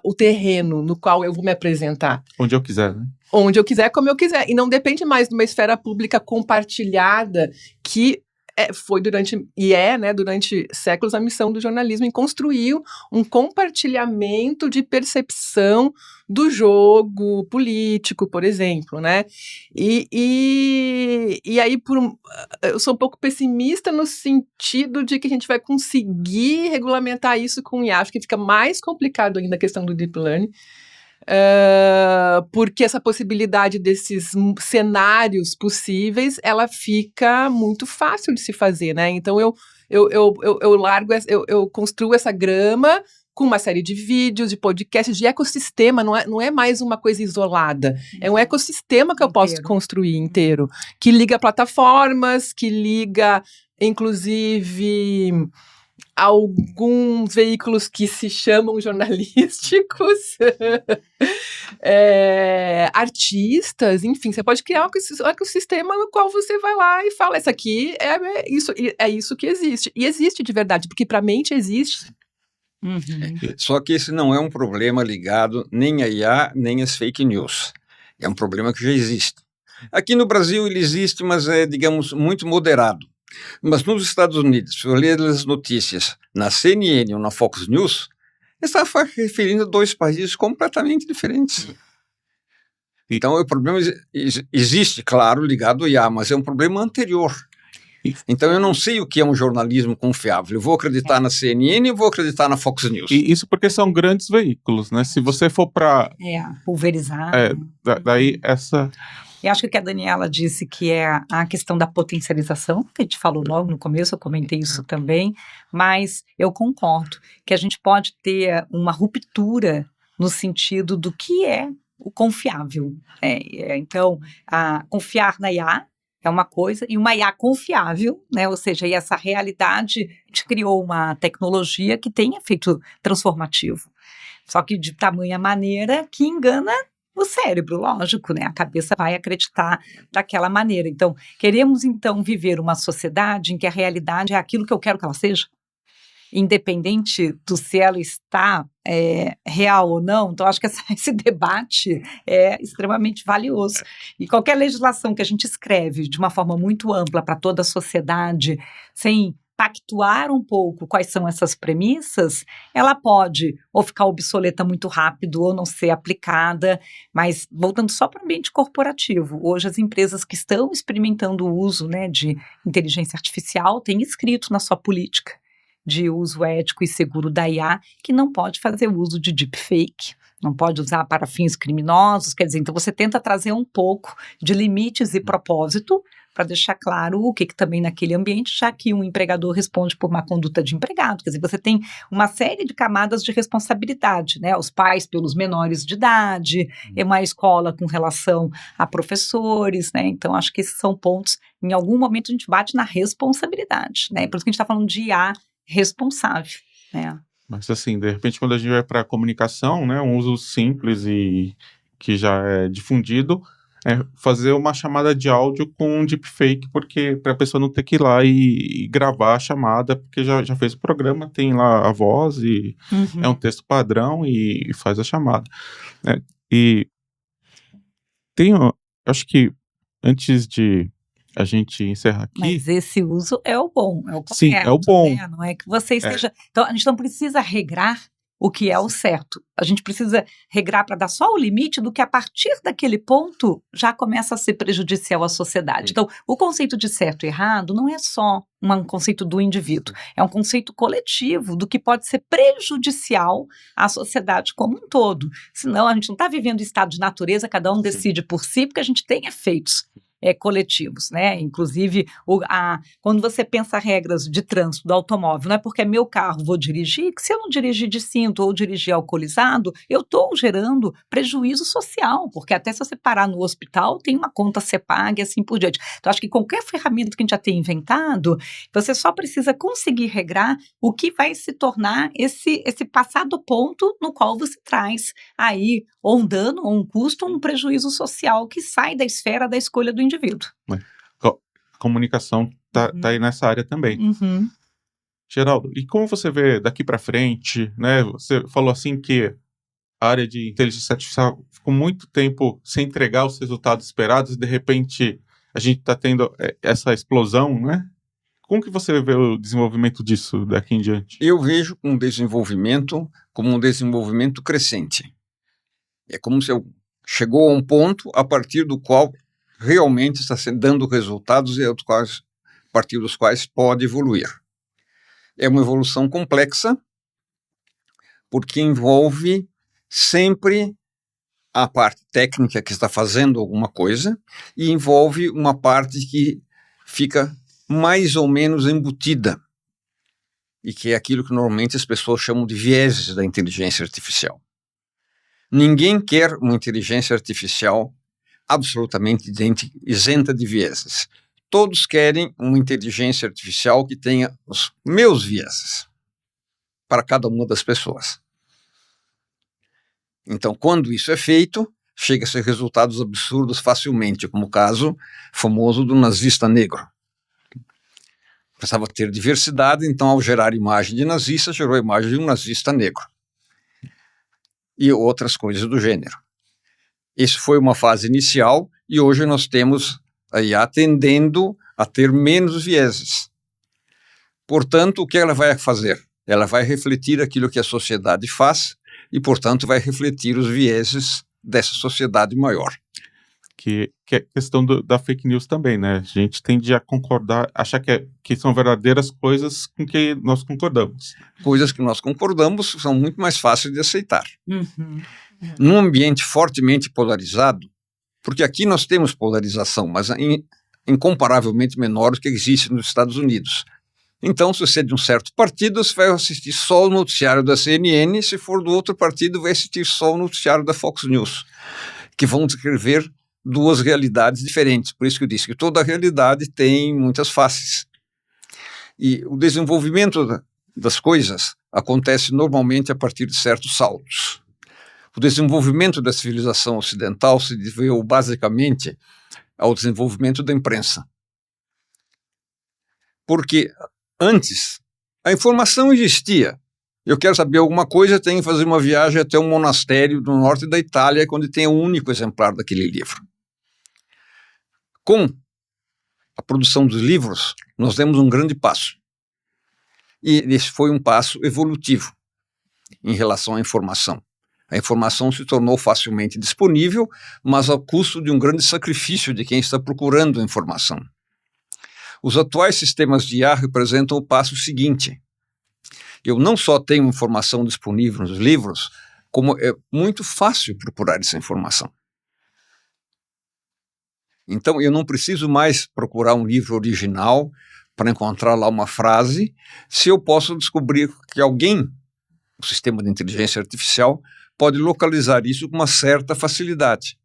o terreno no qual eu vou me apresentar. Onde eu quiser, né? Onde eu quiser, como eu quiser. E não depende mais de uma esfera pública compartilhada que foi durante séculos a missão do jornalismo em construir um compartilhamento de percepção do jogo político, por exemplo, né? E aí eu sou um pouco pessimista no sentido de que a gente vai conseguir regulamentar isso com IA. Acho que fica mais complicado ainda a questão do deep learning, porque essa possibilidade desses cenários possíveis, ela fica muito fácil de se fazer, né? Então eu construo essa grama com uma série de vídeos, de podcasts, de ecossistema, não é mais uma coisa isolada, é um ecossistema que eu posso construir inteiro, que liga plataformas, que liga, inclusive, alguns veículos que se chamam jornalísticos, artistas, enfim, você pode criar um ecossistema no qual você vai lá e fala, isso aqui é isso que existe, e existe de verdade, porque para a mente existe. Uhum. Só que esse não é um problema ligado nem a IA, nem às fake news. É um problema que já existe. Aqui no Brasil ele existe, mas é, digamos, muito moderado. Mas nos Estados Unidos, se eu ler as notícias na CNN ou na Fox News, está referindo a dois países completamente diferentes. Então o problema existe, claro, ligado ao IA, mas é um problema anterior. Então eu não sei o que é um jornalismo confiável. Eu vou acreditar na CNN ou vou acreditar na Fox News? E isso porque são grandes veículos, né? Se você for para... pulverizar. Daí essa... Eu acho que o que a Daniela disse, que é a questão da potencialização, que a gente falou logo no começo, eu comentei isso também, mas eu concordo que a gente pode ter uma ruptura no sentido do que é o confiável. Então, confiar na IA é uma coisa, e uma IA confiável, né? Ou seja, e essa realidade, a gente criou uma tecnologia que tem efeito transformativo, só que de tamanha maneira que engana o cérebro, lógico, né? A cabeça vai acreditar daquela maneira. Então, queremos então viver uma sociedade em que a realidade é aquilo que eu quero que ela seja, independente do se ela está real ou não. Então, acho que esse debate é extremamente valioso. E qualquer legislação que a gente escreve de uma forma muito ampla para toda a sociedade, sem pactuar um pouco quais são essas premissas, ela pode ou ficar obsoleta muito rápido ou não ser aplicada, mas voltando só para o ambiente corporativo, hoje as empresas que estão experimentando o uso, né, de inteligência artificial têm escrito na sua política de uso ético e seguro da IA que não pode fazer uso de deepfake, não pode usar para fins criminosos, quer dizer, então você tenta trazer um pouco de limites e propósito para deixar claro o que também naquele ambiente, já que um empregador responde por uma conduta de empregado, quer dizer, você tem uma série de camadas de responsabilidade, né, os pais pelos menores de idade, uma escola com relação a professores, né, então acho que esses são pontos, em algum momento a gente bate na responsabilidade, né, por isso que a gente está falando de IA responsável, né. Mas assim, de repente quando a gente vai para a comunicação, né, um uso simples e que já é difundido, fazer uma chamada de áudio com um deepfake, porque para a pessoa não ter que ir lá e gravar a chamada, porque já fez o programa, tem lá a voz e é um texto padrão e faz a chamada. E acho que antes de a gente encerrar aqui... Mas esse uso é o bom, é o correto. Sim, é o bom. Né? Não é que você esteja... Então, a gente não precisa regrar o que é o certo. A gente precisa regrar para dar só o limite do que a partir daquele ponto já começa a ser prejudicial à sociedade. Então, o conceito de certo e errado não é só um conceito do indivíduo, é um conceito coletivo do que pode ser prejudicial à sociedade como um todo. Senão, a gente não está vivendo em estado de natureza, cada um decide por si, porque a gente tem efeitos coletivos, né? Inclusive, quando você pensa regras de trânsito do automóvel, não é porque é meu carro, vou dirigir, que se eu não dirigir de cinto ou dirigir alcoolizado, eu estou gerando prejuízo social, porque até se você parar no hospital, tem uma conta a ser paga e assim por diante. Então, acho que qualquer ferramenta que a gente já tenha inventado, você só precisa conseguir regrar o que vai se tornar esse passado ponto no qual você traz aí ou um dano, ou um custo, ou um prejuízo social que sai da esfera da escolha do indivíduo. Comunicação tá aí nessa área também. Uhum. Geraldo, e como você vê daqui para frente, né? Você falou assim que a área de inteligência artificial ficou muito tempo sem entregar os resultados esperados e de repente a gente está tendo essa explosão, né? Como que você vê o desenvolvimento disso daqui em diante? Eu vejo um desenvolvimento como um desenvolvimento crescente. É como se chegou a um ponto a partir do qual realmente está dando resultados e a partir dos quais pode evoluir. É uma evolução complexa, porque envolve sempre a parte técnica que está fazendo alguma coisa e envolve uma parte que fica mais ou menos embutida, e que é aquilo que normalmente as pessoas chamam de vieses da inteligência artificial. Ninguém quer uma inteligência artificial absolutamente isenta de vieses. Todos querem uma inteligência artificial que tenha os meus vieses para cada uma das pessoas. Então, quando isso é feito, chega-se a resultados absurdos facilmente, como o caso famoso do nazista negro. Precisava ter diversidade, então, ao gerar imagem de nazista, gerou a imagem de um nazista negro. E outras coisas do gênero. Isso foi uma fase inicial e hoje nós temos a IA tendendo a ter menos vieses. Portanto, o que ela vai fazer? Ela vai refletir aquilo que a sociedade faz e, portanto, vai refletir os vieses dessa sociedade maior. Que é questão da fake news também, né? A gente tende a concordar, achar que são verdadeiras coisas com que nós concordamos. Coisas que nós concordamos são muito mais fáceis de aceitar. Uhum. Num ambiente fortemente polarizado, porque aqui nós temos polarização, mas incomparavelmente menor do que existe nos Estados Unidos. Então, se você é de um certo partido, você vai assistir só o noticiário da CNN, se for do outro partido, vai assistir só o noticiário da Fox News, que vão descrever duas realidades diferentes. Por isso que eu disse que toda realidade tem muitas faces. E o desenvolvimento das coisas acontece normalmente a partir de certos saltos. O desenvolvimento da civilização ocidental se deveu basicamente ao desenvolvimento da imprensa. Porque antes a informação existia. Eu quero saber alguma coisa, tenho que fazer uma viagem até um monastério do norte da Itália, onde tem um único exemplar daquele livro. Com a produção dos livros, nós demos um grande passo. E esse foi um passo evolutivo em relação à informação. A informação se tornou facilmente disponível, mas ao custo de um grande sacrifício de quem está procurando a informação. Os atuais sistemas de IA representam o passo seguinte. Eu não só tenho informação disponível nos livros, como é muito fácil procurar essa informação. Então, eu não preciso mais procurar um livro original para encontrar lá uma frase, se eu posso descobrir que alguém, o sistema de inteligência artificial, pode localizar isso com uma certa facilidade.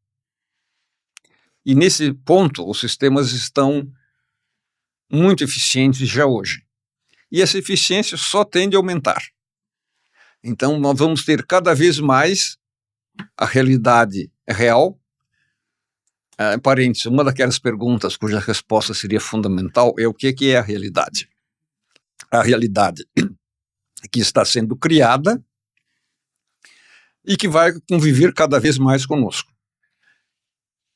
E nesse ponto, os sistemas estão muito eficientes já hoje. E essa eficiência só tende a aumentar. Então, nós vamos ter cada vez mais a realidade real. Parênteses, uma daquelas perguntas cuja resposta seria fundamental é o que é a realidade. A realidade que está sendo criada e que vai conviver cada vez mais conosco.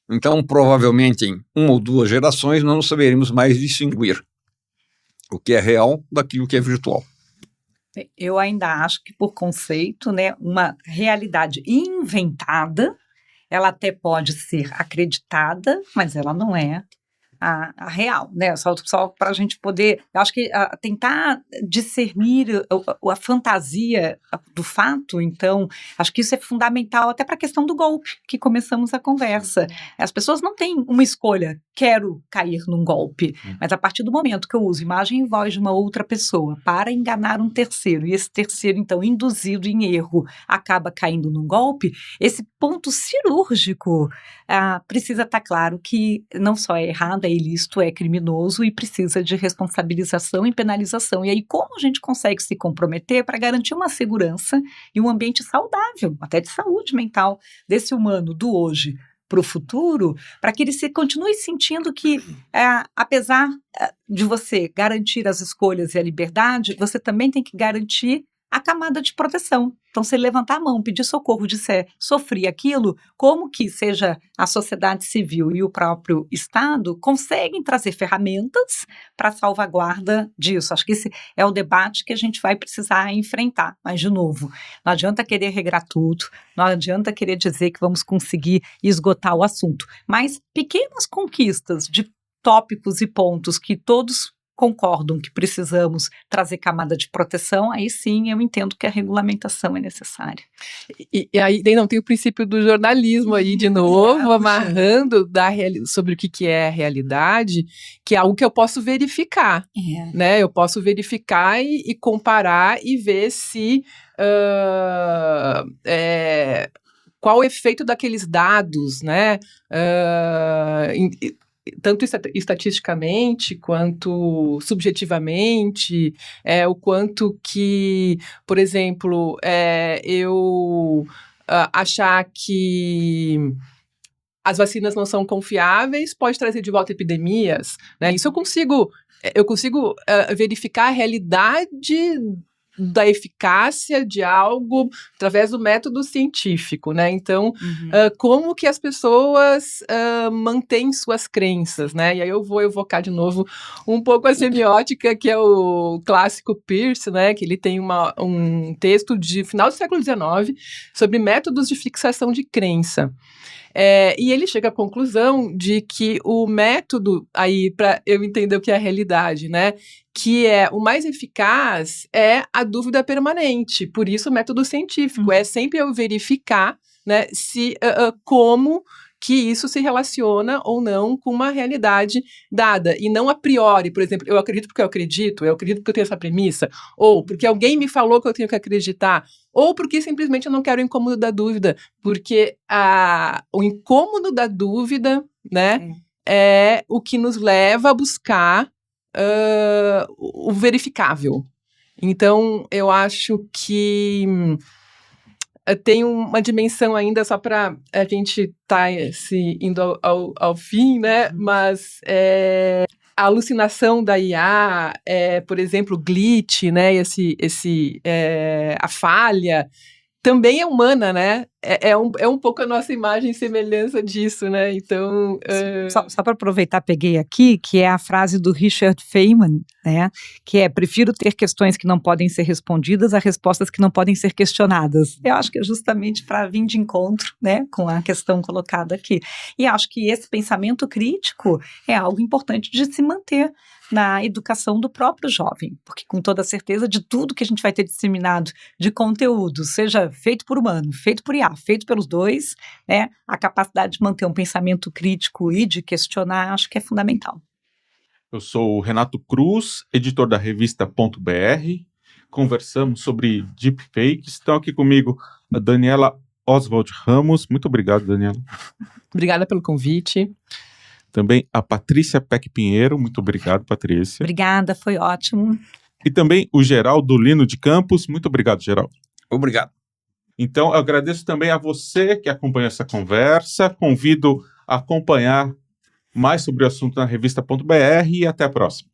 Então, provavelmente em 1 ou 2 gerações, nós não saberemos mais distinguir o que é real daquilo que é virtual. Eu ainda acho que, por conceito, né, uma realidade inventada, ela até pode ser acreditada, mas ela não é a real, né? Só para a gente poder, eu acho que tentar discernir a fantasia do fato, então, acho que isso é fundamental até para a questão do golpe, que começamos a conversa. As pessoas não têm uma escolha, quero cair num golpe, mas a partir do momento que eu uso imagem e voz de uma outra pessoa para enganar um terceiro, e esse terceiro, então, induzido em erro, acaba caindo num golpe, esse ponto cirúrgico precisa estar claro que não só é errado, é ilícito, é criminoso e precisa de responsabilização e penalização. E aí, como a gente consegue se comprometer para garantir uma segurança e um ambiente saudável, até de saúde mental, desse humano do hoje para o futuro, para que ele continue sentindo que, apesar de você garantir as escolhas e a liberdade, você também tem que garantir a camada de proteção. Então, se ele levantar a mão, pedir socorro, disser, sofri aquilo, como que seja a sociedade civil e o próprio Estado conseguem trazer ferramentas para a salvaguarda disso? Acho que esse é o debate que a gente vai precisar enfrentar. Mas, de novo, não adianta querer regrar tudo, não adianta querer dizer que vamos conseguir esgotar o assunto. Mas pequenas conquistas de tópicos e pontos que todos concordam que precisamos trazer camada de proteção, aí sim eu entendo que a regulamentação é necessária. E aí não tem o princípio do jornalismo aí de novo, amarrando sobre o que é a realidade, que é algo que eu posso verificar, né? Eu posso verificar e comparar e ver se qual o efeito daqueles dados, né? Tanto estatisticamente quanto subjetivamente, o quanto que, por exemplo, eu achar que as vacinas não são confiáveis pode trazer de volta epidemias, né? Isso eu consigo verificar a realidade da eficácia de algo através do método científico, né? Então, como que as pessoas mantêm suas crenças, né? E aí eu vou evocar de novo um pouco a semiótica, que é o clássico Peirce, né? Que ele tem um texto de final do século XIX sobre métodos de fixação de crença. E ele chega à conclusão de que o método, aí para eu entender o que é a realidade, né, que é o mais eficaz é a dúvida permanente. Por isso o método científico é sempre eu verificar, né, se como que isso se relaciona ou não com uma realidade dada, e não a priori, por exemplo, eu acredito porque eu acredito porque eu tenho essa premissa, ou porque alguém me falou que eu tenho que acreditar, ou porque simplesmente eu não quero o incômodo da dúvida, porque o incômodo da dúvida, né, é o que nos leva a buscar o verificável. Então, eu acho que tem uma dimensão ainda, só para a gente estar se indo ao fim, né? Mas a alucinação da IA, por exemplo, o glitch, né? A falha, também é humana, né? É um pouco a nossa imagem e semelhança disso, né? Então... Só para aproveitar, peguei aqui, que é a frase do Richard Feynman, né? Que é, prefiro ter questões que não podem ser respondidas a respostas que não podem ser questionadas. Eu acho que é justamente para vir de encontro, né? Com a questão colocada aqui. E acho que esse pensamento crítico é algo importante de se manter na educação do próprio jovem, porque com toda certeza de tudo que a gente vai ter disseminado de conteúdo, seja feito por humano, feito por IA, feito pelos dois, né, a capacidade de manter um pensamento crítico e de questionar, acho que é fundamental. Eu sou o Renato Cruz, editor da revista.br. Conversamos sobre deepfakes. Estão aqui comigo a Daniela Oswald Ramos. Muito obrigado, Daniela. Obrigada pelo convite. Também a Patrícia Peck Pinheiro. Muito obrigado, Patrícia. Obrigada, foi ótimo. E também o Geraldo Lino de Campos. Muito obrigado, Geraldo. Obrigado. Então, eu agradeço também a você que acompanhou essa conversa. Convido a acompanhar mais sobre o assunto na revista.br e até a próxima.